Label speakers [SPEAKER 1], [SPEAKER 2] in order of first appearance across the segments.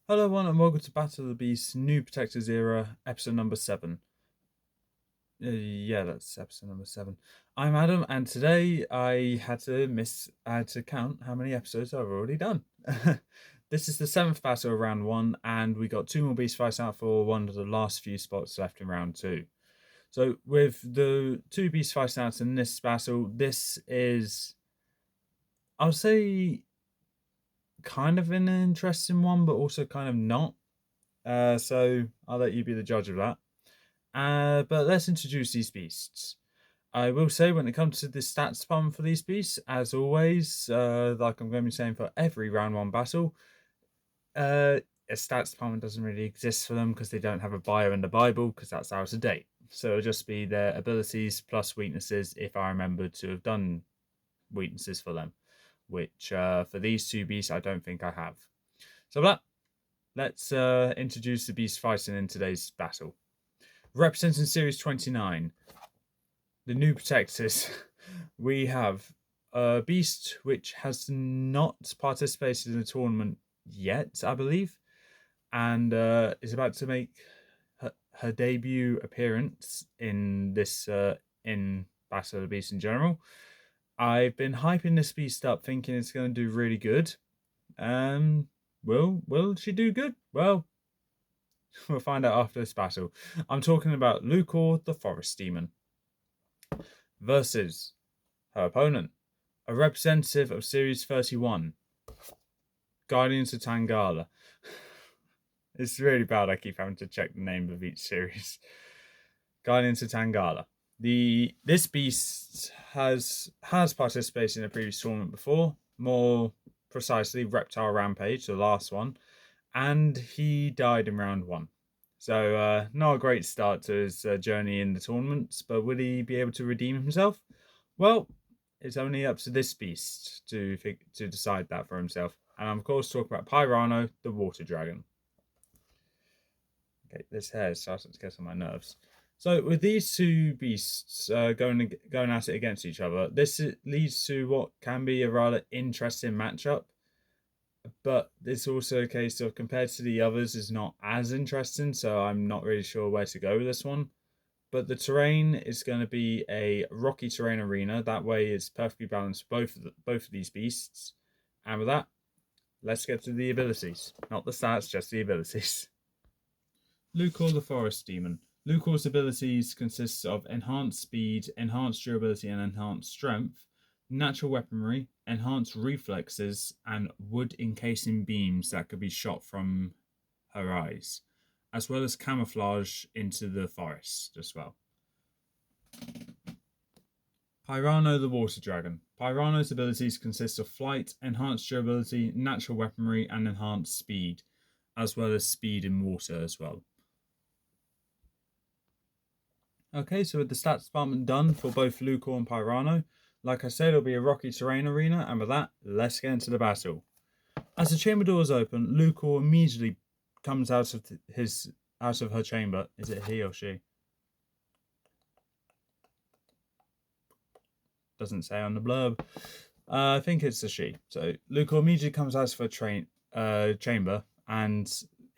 [SPEAKER 1] Hello everyone and welcome to Battle of the Beasts New Protectors Era, episode number 7. Yeah, that's episode number 7. I'm Adam and today I had to count how many episodes I've already done. This is the 7th battle of round 1 and we got 2 more beast fights out for one of the last few spots left in round 2. So with the 2 beast fights out in this battle, this is, I'll say, kind of an interesting one but also kind of not. So I'll let you be the judge of that. But let's introduce these beasts. I will say when it comes to the stats department for these beasts, as always, like I'm going to be saying for every round 1 battle, a stats department doesn't really exist for them because they don't have a bio in the Bible because that's out of date. So it'll just be their abilities plus weaknesses if I remember to have done weaknesses for them, which for these 2 beasts I don't think I have. So that, let's introduce the beast fighting in today's battle. Representing Series 29, the new protectors, we have a beast which has not participated in the tournament yet, I believe, and is about to make her debut appearance in this in Battle of the Beast in general. I've been hyping this beast up, thinking it's going to do really good. Will she do good? Well, we'll find out after this battle. I'm talking about Lukor, the Forest Demon, versus her opponent, a representative of Series 31, Guardians of Tangala. It's really bad, I keep having to check the name of each series. Guardians of Tangala. This beast has participated in a previous tournament before, more precisely Reptile Rampage, the last one, and he died in round 1. So not a great start to his journey in the tournaments, but will he be able to redeem himself? Well, it's only up to this beast to decide that for himself. And I'm of course talking about Pirano, the water dragon. Okay, this hair is starting to get on my nerves. So with these 2 beasts going at it against each other, this leads to what can be a rather interesting matchup. But it's also a case of, compared to the others, is not as interesting, so I'm not really sure where to go with this one. But the terrain is going to be a rocky terrain arena. That way it's perfectly balanced for both of these beasts. And with that, let's get to the abilities. Not the stats, just the abilities. Lukor the Forest Demon. Lukor's abilities consist of enhanced speed, enhanced durability and enhanced strength, natural weaponry, enhanced reflexes, and wood encasing beams that could be shot from her eyes, as well as camouflage into the forest as well. Pirano the Water Dragon. Pirano's abilities consist of flight, enhanced durability, natural weaponry, and enhanced speed, as well as speed in water as well. Okay, so with the stats department done for both Lukor and Pirano, like I said, it'll be a rocky terrain arena, and with that, let's get into the battle. As the chamber doors open, Lukor immediately comes out of her chamber. Is it he or she? Doesn't say on the blurb. I think it's a she. So Lukor immediately comes out of her chamber and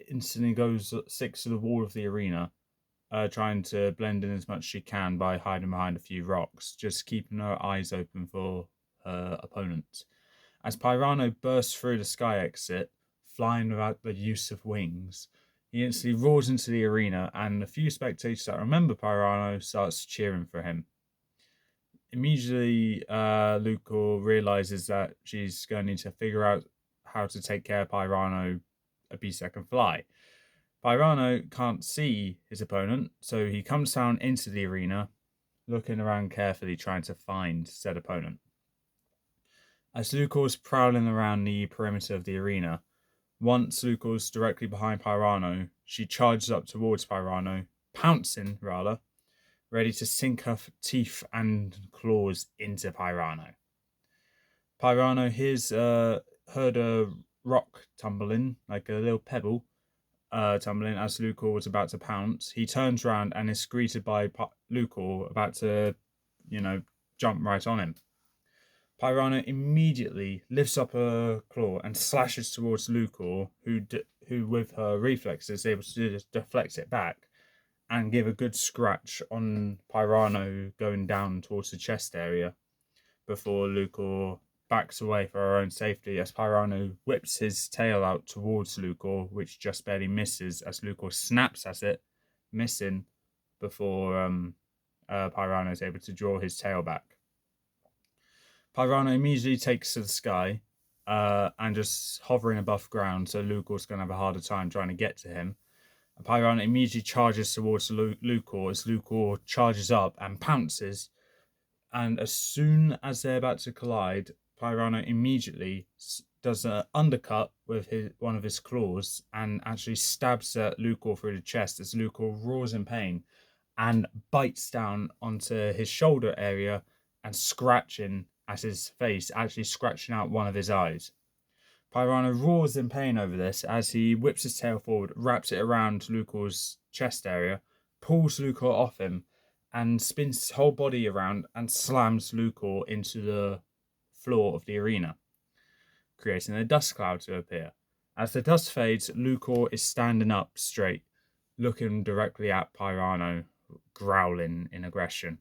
[SPEAKER 1] instantly goes 6 to the wall of the arena, trying to blend in as much as she can by hiding behind a few rocks, just keeping her eyes open for her opponent. As Pirano bursts through the sky exit, flying without the use of wings, he instantly roars into the arena, and a few spectators that remember Pirano starts cheering for him. Immediately, Lukor realizes that she's going to need to figure out how to take care of Pirano, a beast that can fly. Pirano can't see his opponent, so he comes down into the arena, looking around carefully, trying to find said opponent. As Lukor's prowling around the perimeter of the arena, once Lukor's directly behind Pirano, she charges up towards Pirano, pouncing rather, ready to sink her teeth and claws into Pirano. Pirano heard a rock tumbling, like a little pebble, tumbling as Lukor was about to pounce. He turns around and is greeted by Lukor about to, jump right on him. Pirano immediately lifts up a claw and slashes towards Lukor, who with her reflexes is able to just deflect it back and give a good scratch on Pirano going down towards the chest area before Lukor backs away for her own safety as Pirano whips his tail out towards Lukor, which just barely misses as Lukor snaps at it, missing before Pirano is able to draw his tail back. Pirano immediately takes to the sky and just hovering above ground, so Lukor's going to have a harder time trying to get to him. Pirano immediately charges towards Lukor as Lukor charges up and pounces. And as soon as they're about to collide, Pirano immediately does an undercut with one of his claws and actually stabs at Lukor through the chest as Lukor roars in pain and bites down onto his shoulder area and scratching at his face, actually scratching out one of his eyes. Pirano roars in pain over this as he whips his tail forward, wraps it around Lukor's chest area, pulls Lukor off him, and spins his whole body around and slams Lukor into the floor of the arena, creating a dust cloud to appear. As the dust fades, Lukor is standing up straight, looking directly at Pirano, growling in aggression.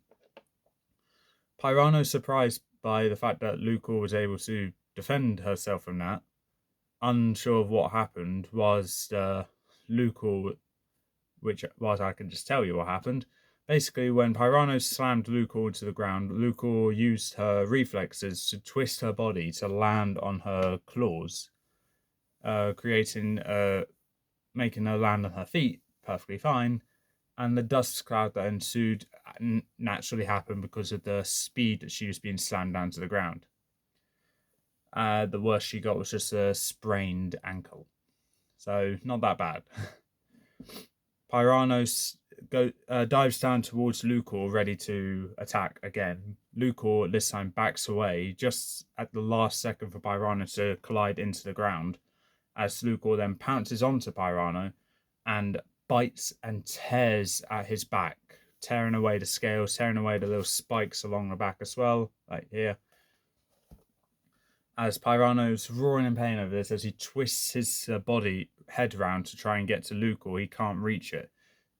[SPEAKER 1] Pirano, surprised by the fact that Lukor was able to defend herself from that, unsure of what happened, was Lukor, which was, I can just tell you what happened. Basically, when Pirano slammed Lukor to the ground, Lukor used her reflexes to twist her body to land on her claws, making her land on her feet perfectly fine, and the dust cloud that ensued naturally happened because of the speed that she was being slammed down to the ground. The worst she got was just a sprained ankle. So, not that bad. Pirano dives down towards Lukor, ready to attack again. Lukor this time backs away just at the last second for Pirano to collide into the ground, as Lukor then pounces onto Pirano and bites and tears at his back, tearing away the scales, tearing away the little spikes along the back as well, like here. As Pirano's roaring in pain over this, as he twists his head round to try and get to Lukor, he can't reach it.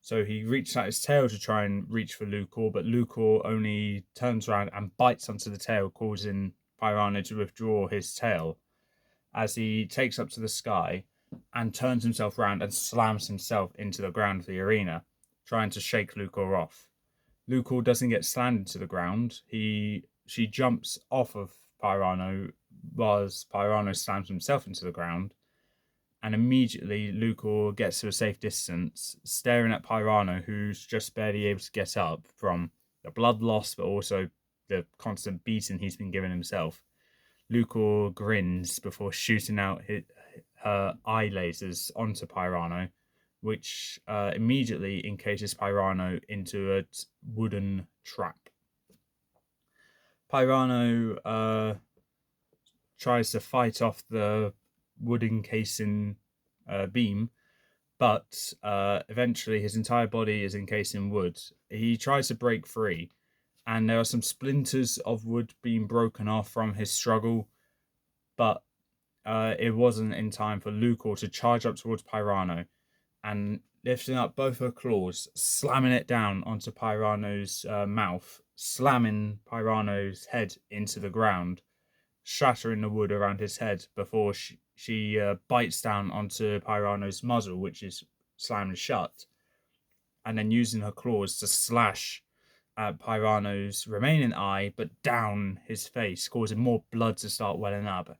[SPEAKER 1] So he reaches out his tail to try and reach for Lukor, but Lukor only turns around and bites onto the tail, causing Pirano to withdraw his tail as he takes up to the sky and turns himself round and slams himself into the ground of the arena, trying to shake Lukor off. Lukor doesn't get slammed into the ground. She jumps off of Pirano whilst Pirano slams himself into the ground, and immediately Lukor gets to a safe distance, staring at Pirano, who's just barely able to get up from the blood loss, but also the constant beating he's been giving himself. Lukor grins before shooting out her eye lasers onto Pirano, which immediately encases Pirano into a wooden trap. Pirano tries to fight off the wood encasing beam, but eventually his entire body is encased in wood. He tries to break free, and there are some splinters of wood being broken off from his struggle, but it wasn't in time for Lukor to charge up towards Pirano and lifting up both her claws, slamming it down onto Pirano's mouth, slamming Pirano's head into the ground, shattering the wood around his head before she bites down onto Pirano's muzzle, which is slammed shut, and then using her claws to slash at Pirano's remaining eye, but down his face, causing more blood to start welling up.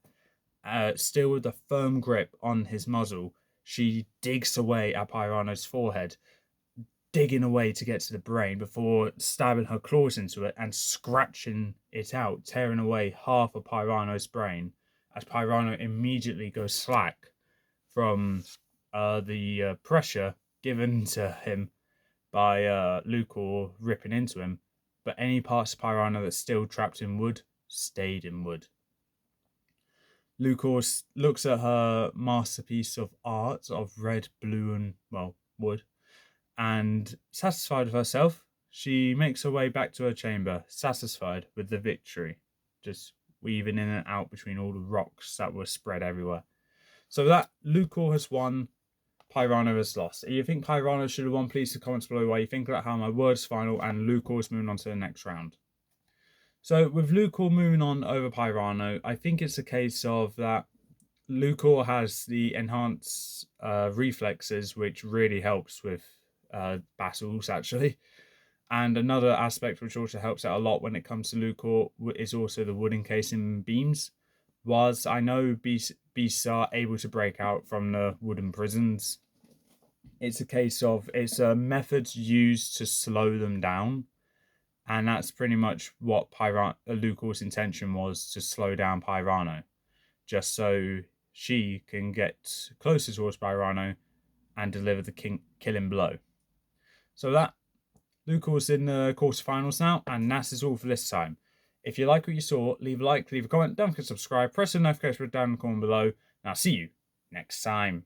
[SPEAKER 1] Still with a firm grip on his muzzle, she digs away at Pirano's forehead, digging away to get to the brain before stabbing her claws into it and scratching it out, tearing away half of Pirano's brain, as Pirano immediately goes slack from the pressure given to him by Lukor ripping into him, but any parts of Pirano that's still trapped in wood stayed in wood. Lukor looks at her masterpiece of art of red, blue, and, well, wood, and satisfied with herself, she makes her way back to her chamber, satisfied with the victory. Just weaving in and out between all the rocks that were spread everywhere. So that Lukor has won, Pirano has lost. If you think Pirano should have won, please leave comments below why you think about how my word's final and Lukor's moving on to the next round. So with Lukor moving on over Pirano, I think it's a case of that Lukor has the enhanced reflexes, which really helps with battles, actually. And another aspect which also helps out a lot when it comes to Lukor is also the wood encasing beams. Whilst I know beasts are able to break out from the wooden prisons, it's a case of it's a method used to slow them down. And that's pretty much what Lukor's intention was, to slow down Pirano, just so she can get closer towards Pirano and deliver the killing blow. So that Lukor's in the quarterfinals now, and that is all for this time. If you like what you saw, leave a like, leave a comment, don't forget to subscribe, press the notification button down in the corner below, and I'll see you next time.